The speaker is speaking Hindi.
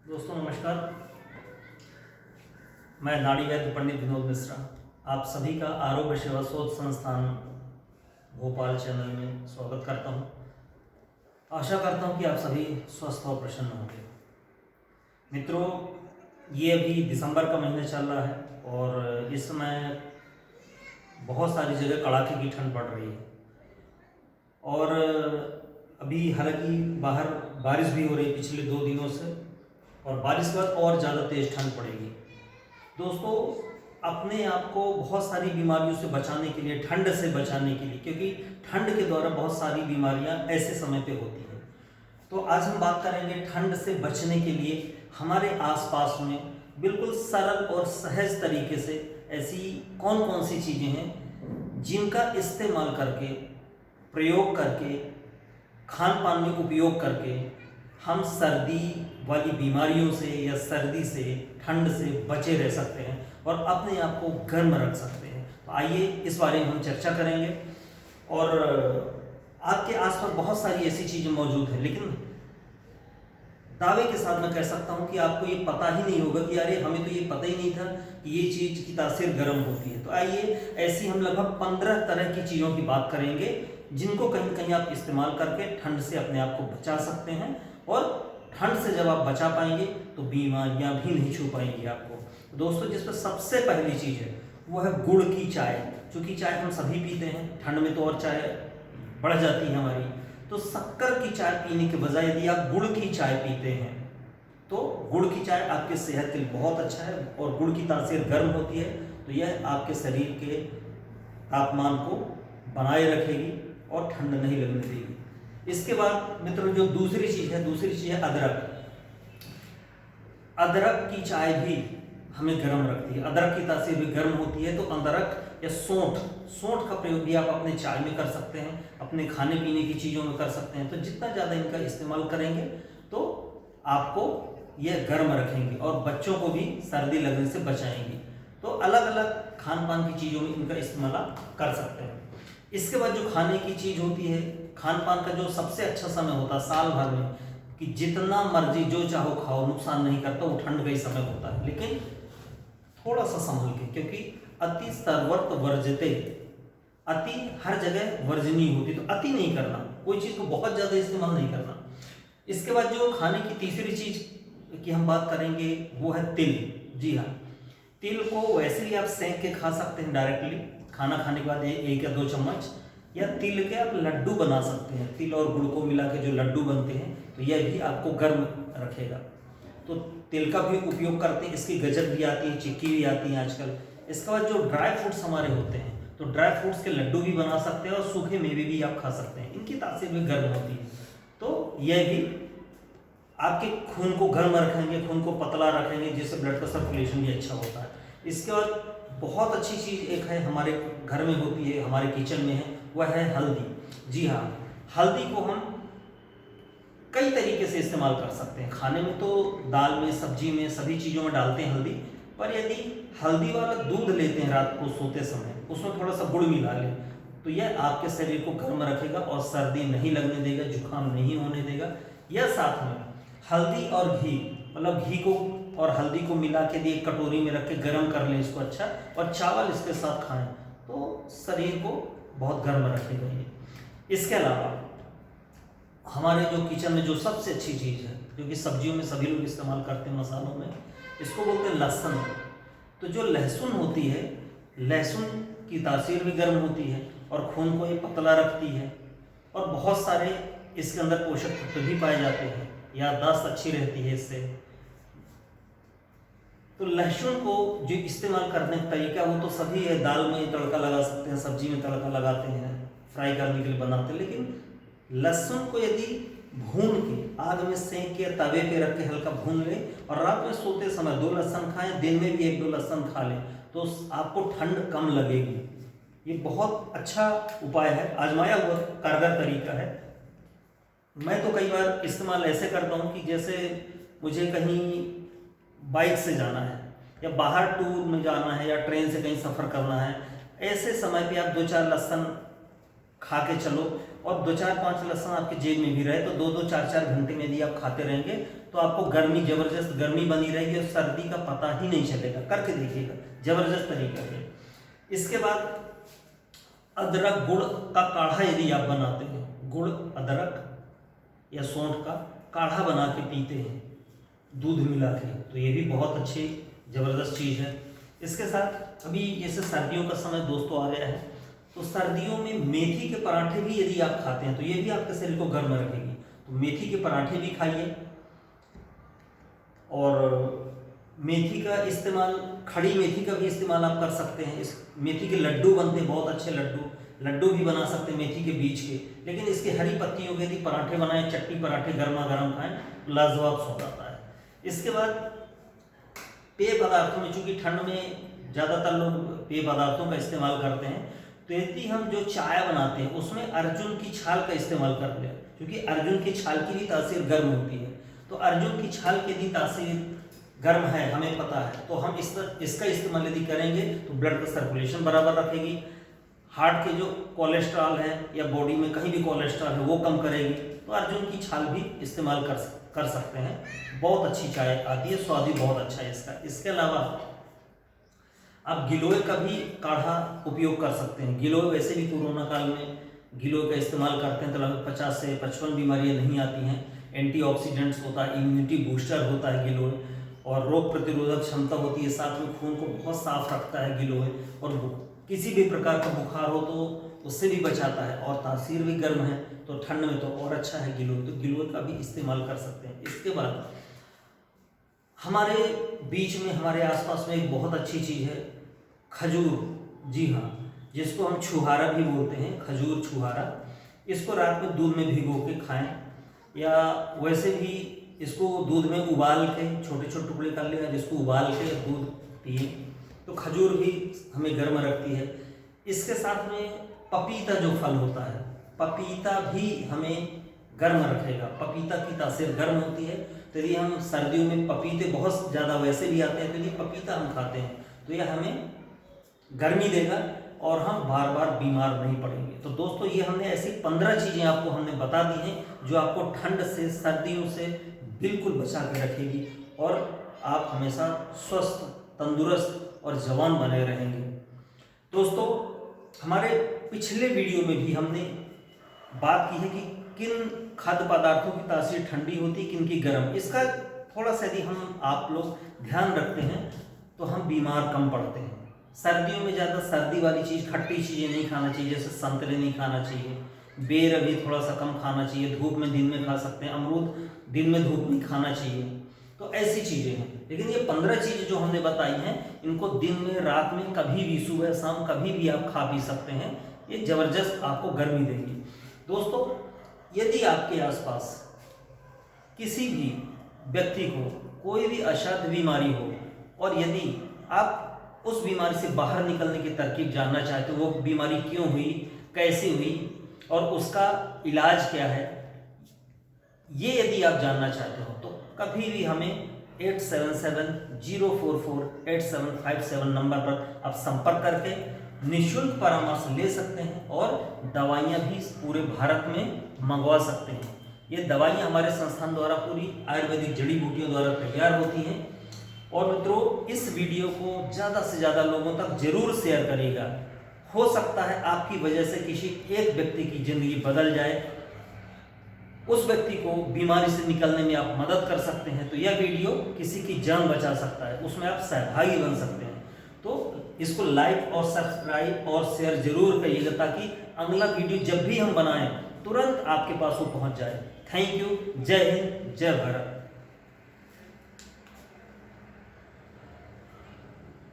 दोस्तों नमस्कार। मैं नाड़ी वैद्य पंडित विनोद मिश्रा आप सभी का आरोग्य सेवा शोध संस्थान भोपाल चैनल में स्वागत करता हूं। आशा करता हूं कि आप सभी स्वस्थ और प्रसन्न होंगे। मित्रों, ये अभी दिसंबर का महीना चल रहा है और इस समय बहुत सारी जगह कड़ाके की ठंड पड़ रही है और अभी हालांकि बाहर बारिश भी हो रही है पिछले 2 दिनों से, और बारिश के बाद और ज़्यादा तेज़ ठंड पड़ेगी। दोस्तों, अपने आप को बहुत सारी बीमारियों से बचाने के लिए, ठंड से बचाने के लिए, क्योंकि ठंड के द्वारा बहुत सारी बीमारियां ऐसे समय पे होती हैं, तो आज हम बात करेंगे ठंड से बचने के लिए हमारे आसपास में बिल्कुल सरल और सहज तरीके से ऐसी कौन कौन सी चीज़ें हैं जिनका इस्तेमाल करके, प्रयोग करके, खान पान में उपयोग करके हम सर्दी वाली बीमारियों से या सर्दी से, ठंड से बचे रह सकते हैं और अपने आप को गर्म रख सकते हैं। तो आइए इस बारे में हम चर्चा करेंगे। और आपके आसपास बहुत सारी ऐसी चीज़ें मौजूद हैं, लेकिन दावे के साथ मैं कह सकता हूं कि आपको ये पता ही नहीं होगा कि अरे हमें तो ये पता ही नहीं था कि ये चीज़ की तासीर गर्म होती है। तो आइए ऐसी हम लगभग 15 तरह की चीज़ों की बात करेंगे जिनको कहीं कहीं आप इस्तेमाल करके ठंड से अपने आप को बचा सकते हैं, और ठंड से जब आप बचा पाएंगे तो बीमारियां भी नहीं छू पाएंगी आपको। दोस्तों, जिस पर सबसे पहली चीज़ है वो है गुड़ की चाय। चूँकि चाय हम सभी पीते हैं, ठंड में तो और चाय बढ़ जाती है हमारी, तो शक्कर की चाय पीने के बजाय यदि आप गुड़ की चाय पीते हैं तो गुड़ की चाय आपके सेहत के लिए बहुत अच्छा है, और गुड़ की तासीर गर्म होती है तो यह आपके शरीर के तापमान को बनाए रखेगी और ठंड नहीं लगने देगी। इसके बाद मित्रों, जो दूसरी चीज़ है अदरक। अदरक की चाय भी हमें गर्म रखती है, अदरक की तासीर भी गर्म होती है। तो अदरक या सौंठ का प्रयोग भी आप अपने चाय में कर सकते हैं, अपने खाने पीने की चीज़ों में कर सकते हैं। तो जितना ज़्यादा इनका इस्तेमाल करेंगे तो आपको यह गर्म रखेंगे और बच्चों को भी सर्दी लगने से बचाएंगे। तो अलग अलग खान पान की चीज़ों में इनका इस्तेमाल कर सकते हैं। इसके बाद जो खाने की चीज़ होती है, खान पान का जो सबसे अच्छा समय होता है साल भर में, कि जितना मर्जी जो चाहो खाओ, नुकसान नहीं करता, वो ठंड का ही समय होता है। लेकिन थोड़ा सा संभल के, क्योंकि अति सर्वत्र वर्जते, अति हर जगह वर्जनीय होती, तो अति नहीं करना, कोई चीज़ को बहुत ज़्यादा इस्तेमाल नहीं करना। इसके बाद जो खाने की तीसरी चीज़ की हम बात करेंगे वो है तिल। जी हाँ, तिल को वैसे ही आप सेंक के खा सकते हैं डायरेक्टली, खाना खाने के बाद 1 या 2 चम्मच, या तिल के आप लड्डू बना सकते हैं। तिल और गुड़ को मिला के जो लड्डू बनते हैं तो यह भी आपको गर्म रखेगा। तो तिल का भी उपयोग करते हैं, इसकी गजक भी आती है, चिक्की भी आती है आजकल। इसके बाद जो ड्राई फ्रूट्स हमारे होते हैं, तो ड्राई फ्रूट्स के लड्डू भी बना सकते हैं और सूखे मेवे भी आप खा सकते हैं, इनकी तासीर भी गर्म होती है। तो यह भी आपके खून को गर्म रखेंगे, खून को पतला रखेंगे, जिससे ब्लड का सर्कुलेशन भी अच्छा होता है। इसके बाद बहुत अच्छी चीज़ एक है, हमारे घर में होती है, हमारे किचन में है, वह है हल्दी। जी हाँ, हल्दी को हम कई तरीके से इस्तेमाल कर सकते हैं। खाने में तो दाल में, सब्जी में, सभी चीज़ों में डालते हैं हल्दी, पर यदि हल्दी वाला दूध लेते हैं रात को सोते समय, उसमें थोड़ा सा गुड़ मिला लें तो यह आपके शरीर को गर्म रखेगा और सर्दी नहीं लगने देगा, जुकाम नहीं होने देगा। यह साथ में हल्दी और घी, मतलब घी को और हल्दी को मिला के दिए कटोरी में रख के गर्म कर लें इसको अच्छा, और चावल इसके साथ खाएं तो शरीर को बहुत गर्म रखेगा ये। इसके अलावा हमारे जो किचन में जो सबसे अच्छी चीज़ है, जो कि सब्जियों में सभी लोग इस्तेमाल करते हैं, मसालों में, इसको बोलते हैं लहसुन। तो जो लहसुन होती है, लहसुन की तासीर भी गर्म होती है और खून को ये पतला रखती है, और बहुत सारे इसके अंदर पोषक तत्व भी पाए जाते हैं, याददाश्त अच्छी रहती है इससे। तो लहसुन को जो इस्तेमाल करने का तरीका वो तो सभी है, दाल में तड़का लगा सकते हैं, सब्जी में तड़का लगाते हैं, फ्राई करने के लिए बनाते हैं। लेकिन लहसुन को यदि भून के, आग में सेंक के, तवे पे रख के हल्का भून लें और रात में सोते समय 2 लहसुन खाएं, दिन में भी 1-2 लहसुन खा लें, तो आपको ठंड कम लगेगी। ये बहुत अच्छा उपाय है, आजमाया हुआ कारगर तरीका है। मैं तो कई बार इस्तेमाल ऐसे करता हूँ कि जैसे मुझे कहीं बाइक से जाना है या बाहर टूर में जाना है या ट्रेन से कहीं सफ़र करना है, ऐसे समय पे आप 2-4 लहसुन खा के चलो, और 2-4-5 लहसुन आपके जेब में भी रहे, तो 2-2, 4-4 घंटे में यदि आप खाते रहेंगे तो आपको गर्मी, जबरदस्त गर्मी बनी रहेगी और सर्दी का पता ही नहीं चलेगा। करके देखिएगा, जबरदस्त तरीका है। इसके बाद अदरक गुड़ का काढ़ा यदि आप बनाते हैं, गुड़ अदरक या सौंठ का काढ़ा बना के पीते हैं दूध मिला के, तो ये भी बहुत अच्छी ज़बरदस्त चीज़ है। इसके साथ अभी जैसे सर्दियों का समय दोस्तों आ गया है, तो सर्दियों में मेथी के पराठे भी यदि आप खाते हैं तो ये भी आपके शरीर को गर्म रखेगी। तो मेथी के पराठे भी खाइए, और मेथी का इस्तेमाल, खड़ी मेथी का भी इस्तेमाल आप कर सकते हैं। इस मेथी के लड्डू बनते हैं, बहुत अच्छे लड्डू भी बना सकते हैं मेथी के बीज के। लेकिन इसके हरी पत्तियों के यदि पराठे बनाएं, चटनी पराठे गर्मा गर्म खाएं, लाजवाब स्वाद आता है। इसके बाद पेय पदार्थों में, चूंकि ठंड में ज़्यादातर लोग पेय पदार्थों का इस्तेमाल करते हैं, तो यदि हम जो चाय बनाते हैं उसमें अर्जुन की छाल का इस्तेमाल करते हैं, क्योंकि अर्जुन की छाल की भी तासीर गर्म होती है। तो अर्जुन की छाल की यदि तासीर गर्म है, हमें पता है, तो हम इसका इस्तेमाल यदि करेंगे तो ब्लड का सर्कुलेशन बराबर रखेगी, हार्ट के जो कोलेस्ट्रॉल है या बॉडी में कहीं भी कोलेस्ट्रॉल है वो कम करेगी। तो अर्जुन की छाल भी इस्तेमाल कर सकते हैं। बहुत अच्छी चाय आती है, स्वाद भी बहुत अच्छा है इसका। इसके अलावा आप गिलोय का भी काढ़ा उपयोग कर सकते हैं। गिलोय वैसे भी कोरोना काल में गिलोय का इस्तेमाल करते हैं तो लगभग 50 से 55 बीमारियां नहीं आती हैं। एंटीऑक्सीडेंट्स होता है, इम्यूनिटी बूस्टर होता है गिलोय, और रोग प्रतिरोधक क्षमता होती है, साथ में खून को बहुत साफ रखता है गिलोय, और किसी भी प्रकार का बुखार हो तो उससे भी बचाता है, और तासीर भी गर्म है, तो ठंड में तो और अच्छा है गिलोय। तो गिलोय का भी इस्तेमाल कर सकते हैं। इसके बाद हमारे बीच में, हमारे आसपास में एक बहुत अच्छी चीज़ है खजूर। जी हाँ, जिसको हम छुहारा भी बोलते हैं, खजूर छुहारा। इसको रात में दूध में भिगो के खाएं, या वैसे भी इसको दूध में उबाल के छोटे छोटे टुकड़े कर लें, जिसको उबाल के दूध पिए, तो खजूर भी हमें गर्म रखती है। इसके साथ में पपीता जो फल होता है, पपीता भी हमें गर्म रखेगा। पपीता की तासीर गर्म होती है, तो यदि हम सर्दियों में पपीते बहुत ज़्यादा वैसे भी आते हैं, तो यदि पपीता हम खाते हैं तो यह हमें गर्मी देगा और हम बार बार बीमार नहीं पड़ेंगे। तो दोस्तों, ये हमने ऐसी 15 चीज़ें आपको हमने बता दी हैं जो आपको ठंड से, सर्दियों से बिल्कुल बचा के रखेगी, और आप हमेशा स्वस्थ, तंदुरुस्त और जवान बने रहेंगे। दोस्तों, हमारे पिछले वीडियो में भी हमने बात की है कि किन खाद्य पदार्थों की तासीर ठंडी होती, किन की गर्म। इसका थोड़ा सा यदि हम आप लोग ध्यान रखते हैं तो हम बीमार कम पड़ते हैं। सर्दियों में ज़्यादा सर्दी वाली चीज़, खट्टी चीज़ें नहीं खाना चाहिए, जैसे संतरे नहीं खाना चाहिए, बेर अभी थोड़ा सा कम खाना चाहिए, धूप में दिन में खा सकते हैं, अमरूद दिन में धूप में खाना चाहिए। तो ऐसी चीज़ें हैं। लेकिन ये 15 चीज़ें जो हमने बताई हैं, इनको दिन में, रात में, कभी भी, सुबह शाम कभी भी आप खा पी सकते हैं। ये ज़बरदस्त आपको गर्मी देंगी। दोस्तों, यदि आपके आसपास किसी भी व्यक्ति को कोई भी असाध्य बीमारी हो, और यदि आप उस बीमारी से बाहर निकलने की तरकीब जानना चाहते हो, वो बीमारी क्यों हुई, कैसे हुई और उसका इलाज क्या है, ये यदि आप जानना चाहते हो तो कभी भी हमें 8770448757 नंबर पर आप संपर्क करके निःशुल्क परामर्श ले सकते हैं, और दवाइयाँ भी पूरे भारत में मंगवा सकते हैं। ये दवाइयाँ हमारे संस्थान द्वारा पूरी आयुर्वेदिक जड़ी बूटियों द्वारा तैयार होती हैं। और मित्रों, इस वीडियो को ज़्यादा से ज़्यादा लोगों तक जरूर शेयर करिएगा। हो सकता है आपकी वजह से किसी एक व्यक्ति की ज़िंदगी बदल जाए, उस व्यक्ति को बीमारी से निकलने में आप मदद कर सकते हैं। तो यह वीडियो किसी की जान बचा सकता है, उसमें आप सहभागी बन सकते हैं। तो इसको लाइक और सब्सक्राइब और शेयर जरूर करिएगा, ताकि अगला वीडियो जब भी हम बनाएं तुरंत आपके पास वो पहुंच जाए। Thank you. जय हिंद, जय भारत।